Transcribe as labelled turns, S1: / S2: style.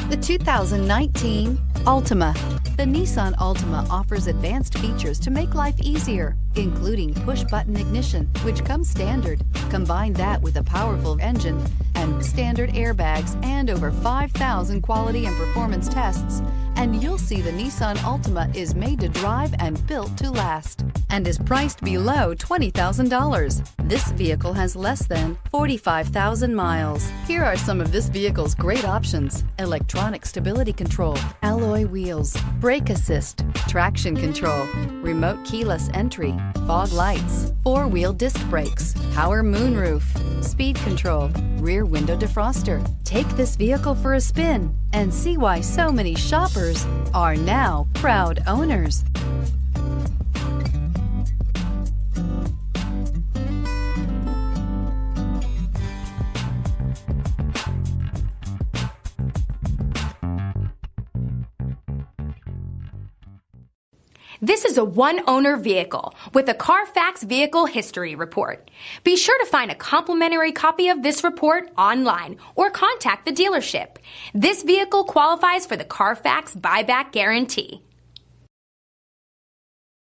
S1: The 2019 Altima. The Nissan Altima offers advanced features to make life easier, including push-button ignition, which comes standard. Combine that with a powerful engine and standard airbags and over 5,000 quality and performance tests, and you'll see the Nissan Altima is made to drive and built to last, and is priced below $20,000. This vehicle has less than 45,000 miles. Here are some of this vehicle's great options: electronic stability control, alloy wheels, brake assist, traction control, remote keyless entry, fog lights, four-wheel disc brakes, power moonroof, speed control, rear window defroster. Take this vehicle for a spin and see why so many shoppers are now proud owners.
S2: This is a one-owner vehicle with a Carfax Vehicle History Report. Be sure to find a complimentary copy of this report online or contact the dealership. This vehicle qualifies for the Carfax Buyback Guarantee.